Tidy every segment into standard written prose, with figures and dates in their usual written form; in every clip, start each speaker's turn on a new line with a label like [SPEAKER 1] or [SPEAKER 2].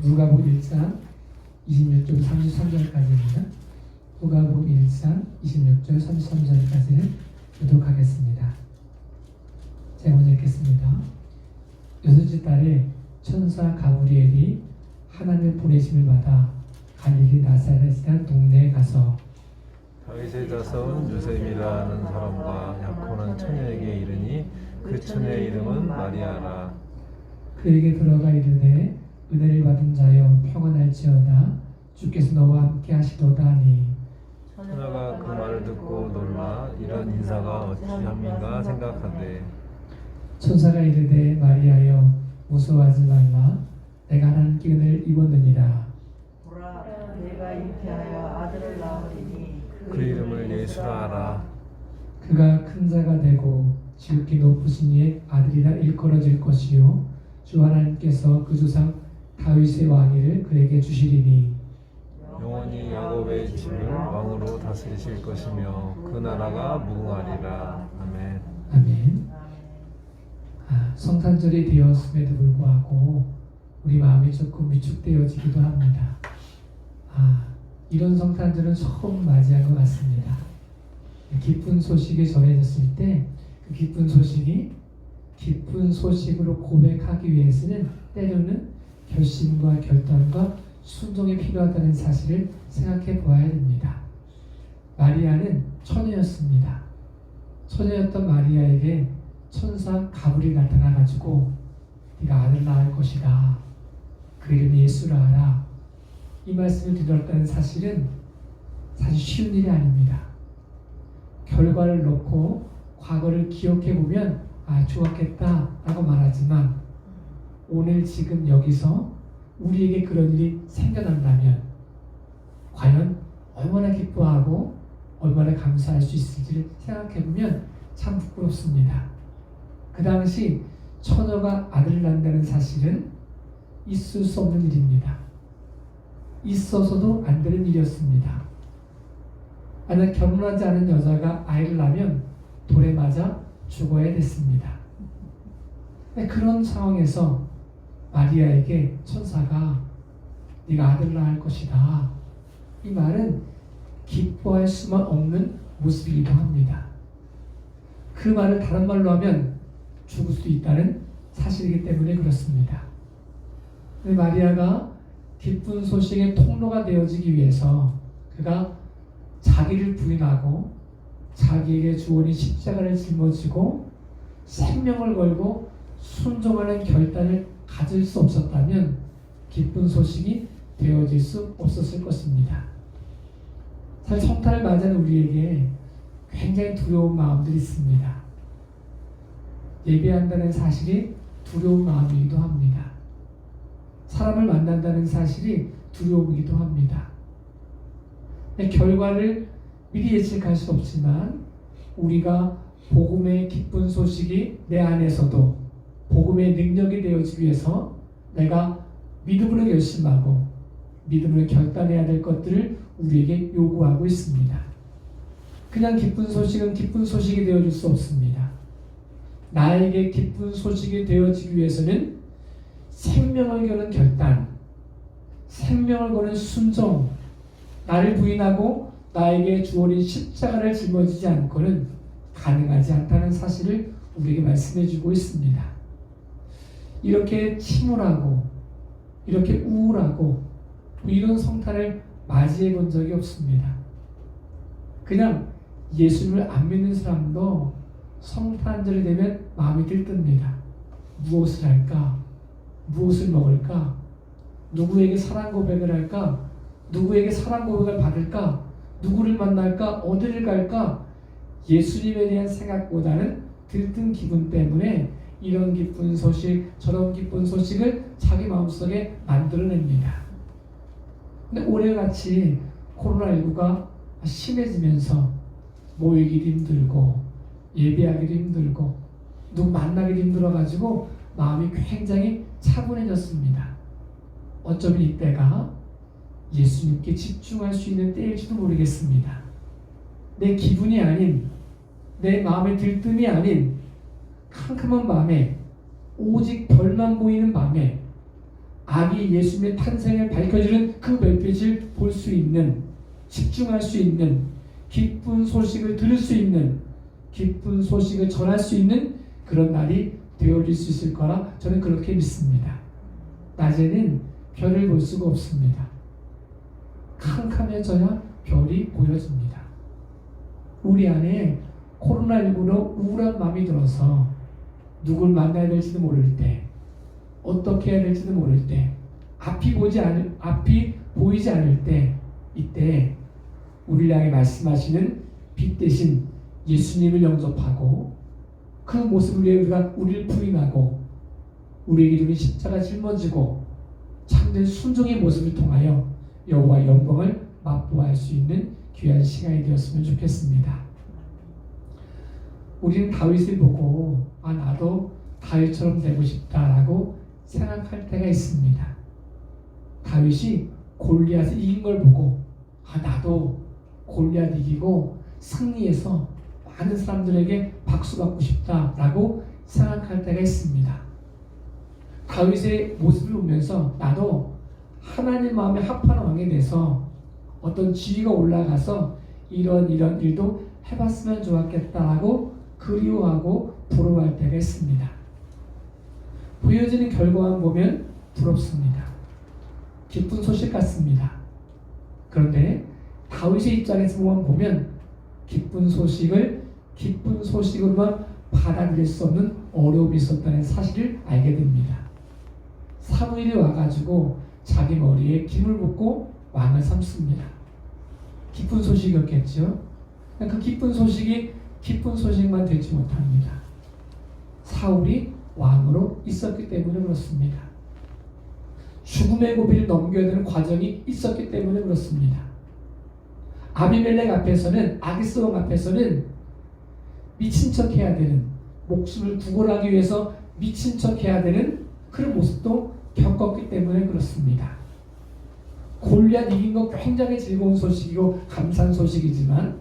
[SPEAKER 1] 누가복음 1장 26절 33절까지입니다. 누가복음 1장 26절 33절까지를 교독하겠습니다. 제가 먼저 읽겠습니다. 여섯째 달에 천사 가브리엘이 하나님의 보내심을 받아 갈릴리 나사렛이라는 동네에 가서
[SPEAKER 2] 다윗의 자손 요셉이라는 사람과 약혼한 처녀에게 이르니 그 처녀의 이름은 마리아라.
[SPEAKER 1] 그에게 들어가 이르되 은혜를 받은 자여 평안할지어다 주께서 너와 함께 하시도다 하니
[SPEAKER 2] 처녀가 그 말을 듣고 놀라 이런 인사가 어찌함인가 생각하되
[SPEAKER 1] 천사가 이르되 마리아여 무서워하지 말라 내가 하나님께 은혜를 입었느니라.
[SPEAKER 3] 보라, 내가 잉태하여 아들을 낳으리니
[SPEAKER 2] 그 이름을 예수라 하라.
[SPEAKER 1] 그가 큰 자가 되고 지극히 높으신 이의 아들이라 일컬어질 것이요 주 하나님께서 그 조상 다윗의 왕위를 그에게 주시리니
[SPEAKER 2] 영원히 야곱의 집을 왕으로 다스리실 것이며 그 나라가 무궁하리라. 아멘.
[SPEAKER 1] 아멘. 성탄절이 되었음에도 불구하고 우리 마음이 조금 위축되어지기도 합니다. 이런 성탄절은 처음 맞이한 것 같습니다. 기쁜 소식이 전해졌을 때 그 기쁜 소식이 기쁜 소식으로 고백하기 위해서는 때로는 결심과 결단과 순종이 필요하다는 사실을 생각해 보아야 됩니다. 마리아는 처녀였습니다. 처녀였던 마리아에게 천사 가브리엘이 나타나가지고 네가 아들 낳을 것이다. 그 이름이 예수라 하라. 이 말씀을 드렸다는 사실은 사실 쉬운 일이 아닙니다. 결과를 놓고 과거를 기억해 보면 좋았겠다 라고 말하지만 오늘 지금 여기서 우리에게 그런 일이 생겨난다면 과연 얼마나 기뻐하고 얼마나 감사할 수 있을지를 생각해 보면 참 부끄럽습니다. 그 당시 처녀가 아들을 낳는다는 사실은 있을 수 없는 일입니다. 있어서도 안 되는 일이었습니다. 만약 결혼하지 않은 여자가 아이를 낳으면 돌에 맞아 죽어야 됐습니다. 그런 상황에서 마리아에게 천사가 네가 아들을 낳을 것이다. 이 말은 기뻐할 수만 없는 모습이기도 합니다. 그 말을 다른 말로 하면 죽을 수도 있다는 사실이기 때문에 그렇습니다. 마리아가 기쁜 소식의 통로가 되어지기 위해서 그가 자기를 부인하고 자기에게 주어진 십자가를 짊어지고 생명을 걸고 순종하는 결단을 가질 수 없었다면 기쁜 소식이 되어질 수 없었을 것입니다. 사실 성탄을 맞이하는 우리에게 굉장히 두려운 마음들이 있습니다. 예배한다는 사실이 두려운 마음이기도 합니다. 사람을 만난다는 사실이 두려움이기도 합니다. 결과를 미리 예측할 수 없지만 우리가 복음의 기쁜 소식이 내 안에서도 복음의 능력이 되어지기 위해서 내가 믿음으로 결심하고 믿음으로 결단해야 될 것들을 우리에게 요구하고 있습니다. 그냥 기쁜 소식은 기쁜 소식이 되어줄 수 없습니다. 나에게 기쁜 소식이 되어지기 위해서는 생명을 거는 결단, 생명을 거는 순종, 나를 부인하고 나에게 주어진 십자가를 짊어지지 않고는 가능하지 않다는 사실을 우리에게 말씀해 주고 있습니다. 이렇게 침울하고 이렇게 우울하고 이런 성탄을 맞이해 본 적이 없습니다. 그냥 예수님을 안 믿는 사람도 성탄절이 되면 마음이 들뜹니다. 무엇을 할까? 무엇을 먹을까? 누구에게 사랑 고백을 할까? 누구에게 사랑 고백을 받을까? 누구를 만날까? 어디를 갈까? 예수님에 대한 생각보다는 들뜬 기분 때문에 이런 기쁜 소식, 저런 기쁜 소식을 자기 마음속에 만들어냅니다. 근데 올해같이 코로나19가 심해지면서 모이기도 힘들고 예배하기도 힘들고 누구 만나기도 힘들어가지고 마음이 굉장히 차분해졌습니다. 어쩌면 이때가 예수님께 집중할 수 있는 때일지도 모르겠습니다. 내 기분이 아닌 내 마음의 들뜸이 아닌 캄캄한 밤에 오직 별만 보이는 밤에 아기 예수님의 탄생을 밝혀주는 그 별빛을 볼 수 있는, 집중할 수 있는, 기쁜 소식을 들을 수 있는, 기쁜 소식을 전할 수 있는 그런 날이 되어질 수 있을 거라 저는 그렇게 믿습니다. 낮에는 별을 볼 수가 없습니다. 캄캄해져야 별이 보여집니다. 우리 안에 코로나19로 우울한 마음이 들어서 누굴 만나야 될지도 모를 때, 어떻게 해야 될지도 모를 때, 앞이 보이지 않을 때, 이때 우리를 향해 말씀하시는 빛 대신 예수님을 영접하고 그 모습을 위해 우리가 우리를 부인하고 우리에게 주는 십자가 짊어지고 참된 순종의 모습을 통하여 여호와의 영광을 맛보아할 수 있는 귀한 시간이 되었으면 좋겠습니다. 우리는 다윗을 보고 나도 다윗처럼 되고 싶다라고 생각할 때가 있습니다. 다윗이 골리앗을 이긴 걸 보고 나도 골리앗 이기고 승리해서 많은 사람들에게 박수 받고 싶다라고 생각할 때가 있습니다. 다윗의 모습을 보면서 나도 하나님 마음에 합하는 왕이 돼서 어떤 지위가 올라가서 이런 일도 해봤으면 좋았겠다라고 그리워하고 부러워할 때가 있습니다. 보여지는 결과만 보면 부럽습니다. 기쁜 소식 같습니다. 그런데 다윗의 입장에서만 보면 기쁜 소식으로만 받아들일 수 없는 어려움이 있었다는 사실을 알게 됩니다. 사무엘이 와가지고 자기 머리에 김을 붓고 왕을 삼습니다. 기쁜 소식이었겠죠. 그 기쁜 소식이 기쁜 소식만 되지 못합니다. 사울이 왕으로 있었기 때문에 그렇습니다. 죽음의 고비를 넘겨야 되는 과정이 있었기 때문에 그렇습니다. 아비멜렉 앞에서는, 아기스 왕 앞에서는 미친 척 해야 되는, 목숨을 구걸하기 위해서 미친 척 해야 되는 그런 모습도 겪었기 때문에 그렇습니다. 골리앗 이긴 거 굉장히 즐거운 소식이고 감사한 소식이지만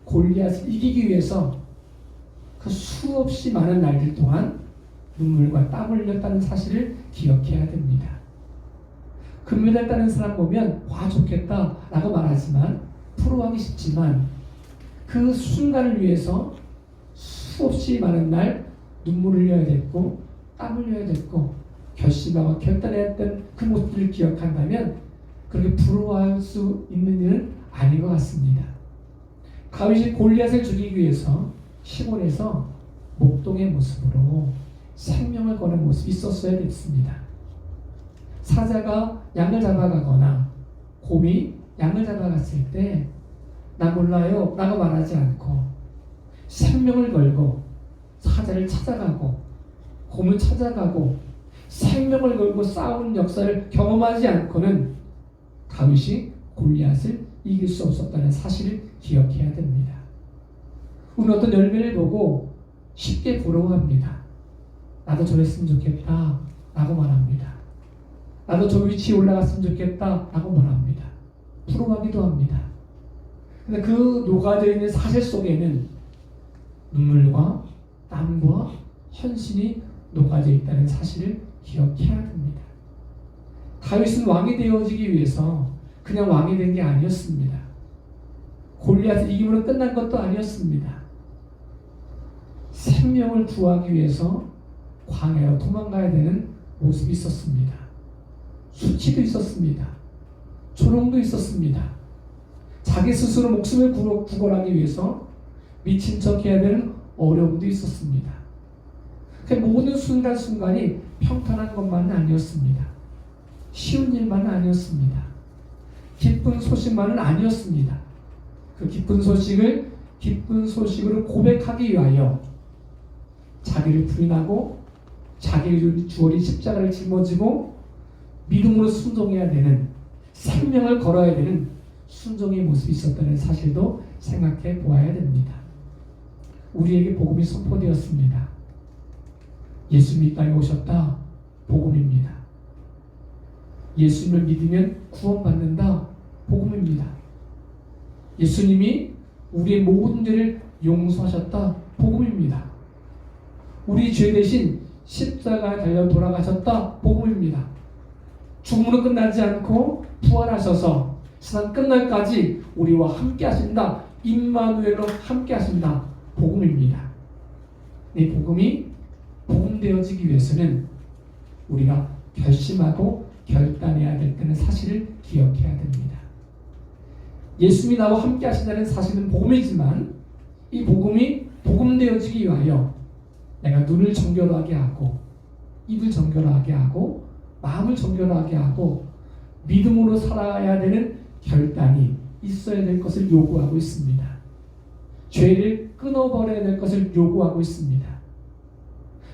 [SPEAKER 1] 골리앗을 이기기 위해서 그 수없이 많은 날들 동안 눈물과 땀을 흘렸다는 사실을 기억해야 됩니다. 금메달 따는 사람 보면 와 좋겠다 라고 말하지만 부러워하기 쉽지만 그 순간을 위해서 수없이 많은 날 눈물을 흘려야 됐고 땀을 흘려야 됐고 결심하고 결단해야 했던 그 모습들을 기억한다면 그렇게 부러워할 수 있는 일은 아닌 것 같습니다. 다윗이 골리앗을 죽이기 위해서 시골에서 목동의 모습으로 생명을 거는 모습이 있었어야 됐습니다. 사자가 양을 잡아가거나 곰이 양을 잡아갔을 때 나 몰라요 라고 말하지 않고 생명을 걸고 사자를 찾아가고 곰을 찾아가고 생명을 걸고 싸우는 역사를 경험하지 않고는 다윗이 골리앗을 이길 수 없었다는 사실을 기억해야 됩니다. 우리는 어떤 열매를 보고 쉽게 부러워합니다. 나도 저랬으면 좋겠다 라고 말합니다. 나도 저 위치에 올라갔으면 좋겠다 라고 말합니다. 부러워하기도 합니다. 근데 그 녹아져 있는 사실 속에는 눈물과 땀과 헌신이 녹아져 있다는 사실을 기억해야 됩니다. 다윗은 왕이 되어지기 위해서 그냥 왕이 된 게 아니었습니다. 골리앗을 이김으로 끝난 것도 아니었습니다. 생명을 구하기 위해서 광야로 도망가야 되는 모습이 있었습니다. 수치도 있었습니다. 조롱도 있었습니다. 자기 스스로 목숨을 구걸하기 위해서 미친 척 해야 되는 어려움도 있었습니다. 그 모든 순간순간이 평탄한 것만은 아니었습니다. 쉬운 일만은 아니었습니다. 기쁜 소식만은 아니었습니다. 그 기쁜 소식을 기쁜 소식으로 고백하기 위하여 자기를 부인하고 자기를 주어진 십자가를 짊어지고 믿음으로 순종해야 되는, 생명을 걸어야 되는 순종의 모습이 있었다는 사실도 생각해 보아야 됩니다. 우리에게 복음이 선포되었습니다. 예수님이 이 땅에 오셨다. 복음입니다. 예수님을 믿으면 구원받는다. 복음입니다. 예수님이 우리의 모든 죄를 용서하셨다. 복음입니다. 우리 죄 대신 십자가에 달려 돌아가셨다. 복음입니다. 죽음으로 끝나지 않고 부활하셔서 세상 끝날까지 우리와 함께 하신다. 임마누엘로 함께 하신다. 복음입니다. 이 복음이 복음되어지기 위해서는 우리가 결심하고 결단해야 될 때는 사실을 기억해야 됩니다. 예수님이 나와 함께 하신다는 사실은 복음이지만 이 복음이 복음되어지기 위하여 내가 눈을 정결하게 하고 입을 정결하게 하고 마음을 정결하게 하고 믿음으로 살아야 되는 결단이 있어야 될 것을 요구하고 있습니다. 죄를 끊어버려야 될 것을 요구하고 있습니다.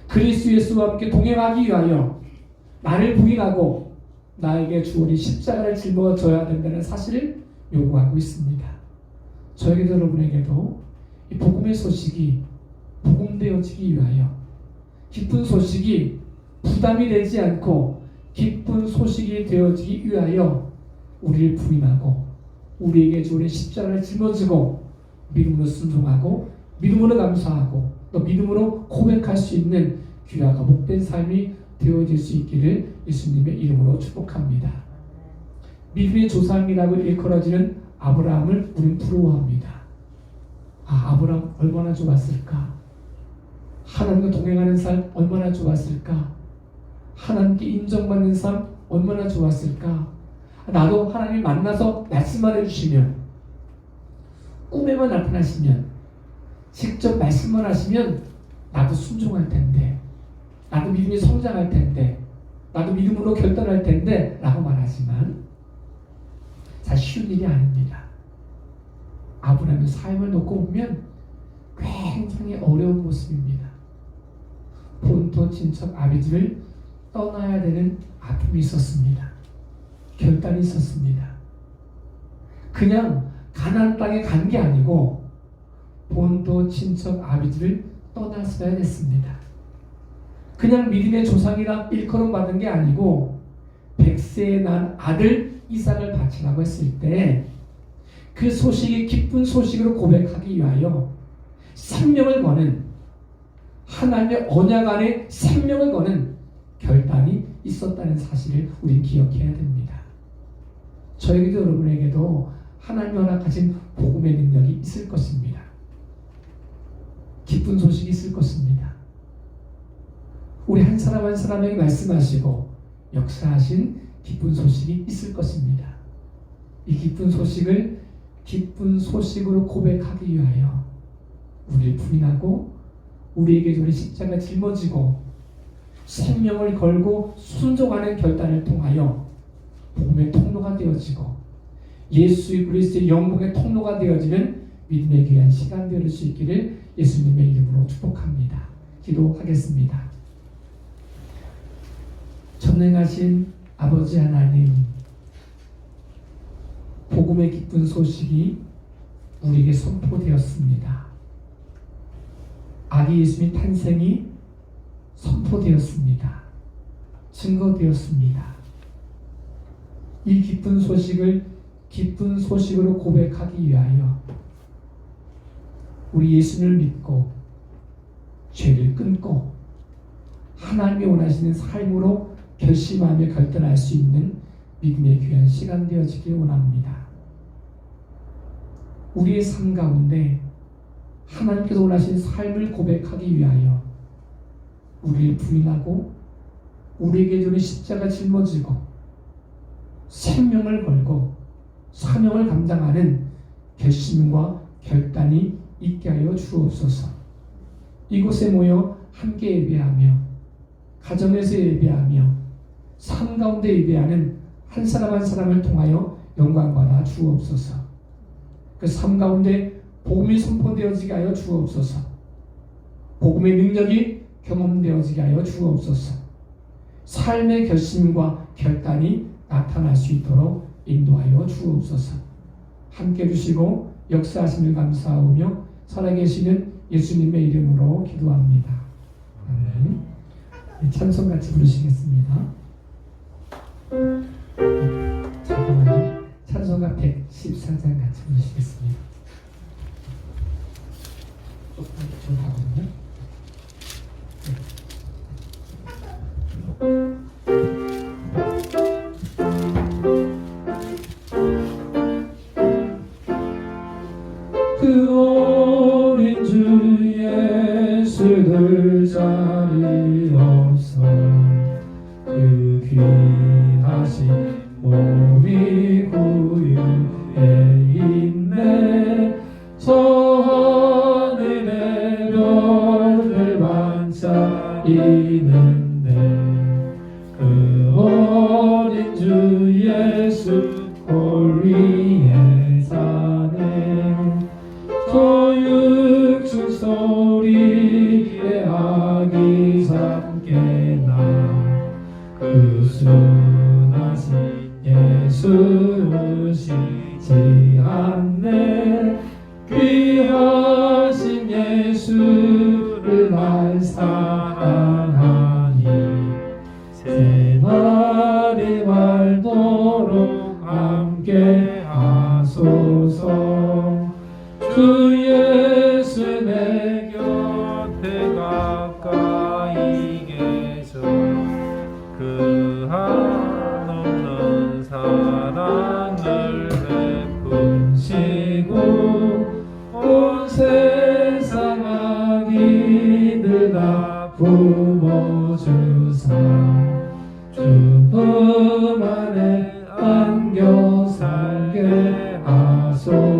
[SPEAKER 1] 그리스도 예수와 함께 동행하기 위하여 나를 부인하고 나에게 주어진 십자가를 짊어져야 된다는 사실을 요구하고 있습니다. 저에게도 여러분에게도 이 복음의 소식이 복음되어지기 위하여 기쁜 소식이 부담이 되지 않고 기쁜 소식이 되어지기 위하여 우리를 부인하고 우리에게 주어진 십자가를 짊어지고 믿음으로 순종하고 믿음으로 감사하고 또 믿음으로 고백할 수 있는 귀하가 복된 삶이 되어질 수 있기를 예수님의 이름으로 축복합니다. 믿음의 조상이라고 일컬어지는 아브라함을 우리는 부러워합니다. 아브라함 얼마나 좋았을까? 하나님과 동행하는 삶 얼마나 좋았을까? 하나님께 인정받는 삶 얼마나 좋았을까? 나도 하나님 만나서 말씀만 해주시면, 꿈에만 나타나시면, 직접 말씀만 하시면 나도 순종할 텐데, 나도 믿음이 성장할 텐데, 나도 믿음으로 결단할 텐데 라고 말하지만 사실 쉬운 일이 아닙니다. 아브라함의 삶을 놓고 보면 굉장히 어려운 모습입니다. 본토 친척 아비들을 떠나야 되는 아픔이 있었습니다. 결단이 있었습니다. 그냥 가나안 땅에 간 게 아니고 본토 친척 아비들을 떠났어야 됐습니다. 그냥 믿음의 조상이라 일컬음 받은 게 아니고 100세에 난 아들 이삭을 바치라고 했을 때 그 소식이 기쁜 소식으로 고백하기 위하여 생명을 거는, 하나님의 언약 안에 생명을 거는 결단이 있었다는 사실을 우리는 기억해야 됩니다. 저에게도 여러분에게도 하나님이 허락하신 복음의 능력이 있을 것입니다. 기쁜 소식이 있을 것입니다. 우리 한 사람 한 사람에게 말씀하시고 역사하신 기쁜 소식이 있을 것입니다. 이 기쁜 소식을 기쁜 소식으로 고백하기 위하여 우리를 부인하고 우리에게 주어진 십자가 짊어지고 생명을 걸고 순종하는 결단을 통하여 복음의 통로가 되어지고 예수의 그리스도의 영광의 통로가 되어지는 믿음의 귀한 시간 되어질 수 있기를 예수님의 이름으로 축복합니다. 기도하겠습니다. 전능하신 아버지 하나님, 복음의 기쁜 소식이 우리에게 선포되었습니다. 아기 예수님의 탄생이 선포되었습니다. 증거되었습니다. 이 기쁜 소식을 기쁜 소식으로 고백하기 위하여 우리 예수님을 믿고 죄를 끊고 하나님이 원하시는 삶으로 결심하며 결단할 수 있는 믿음의 귀한 시간 되어지길 원합니다. 우리의 삶 가운데 하나님께서 원하시는 삶을 고백하기 위하여 우리를 부인하고 우리에게 주는 십자가 짊어지고 생명을 걸고 사명을 감당하는 결심과 결단이 있게 하여 주옵소서. 이곳에 모여 함께 예배하며 가정에서 예배하며 삶 가운데 예배하는 한 사람 한 사람을 통하여 영광받아 주옵소서. 그 삶 가운데 복음이 선포되어지게 하여 주옵소서. 복음의 능력이 경험되어지게 하여 주옵소서. 삶의 결심과 결단이 나타날 수 있도록 인도하여 주옵소서. 함께 해주시고 역사하심을 감사하며 살아계시는 예수님의 이름으로 기도합니다. 아멘. 찬송 같이 부르시겠습니다. 잠깐만요. 찬송가 114장 같이 부르시겠습니다. 좀 가거든요. 그 자리 없어 그 귀하신 몸이 구유에 있네. 저 하늘에 별들 반짝이는데 그 어린 주 예수 홀 위에 사네. 조육중 소리에 아기 삼깨나 그 순하신 예수 쉬지 않네. 귀하신 예수를 날 사랑하니 새날이 맑도록 함께 하소서. 주 예수 내
[SPEAKER 2] 곁에 가까이 계셔 그 한없는 사랑을 베푸시고 온 세상 아기들 다 품어주사 주님 안에 안겨 살게 하소서.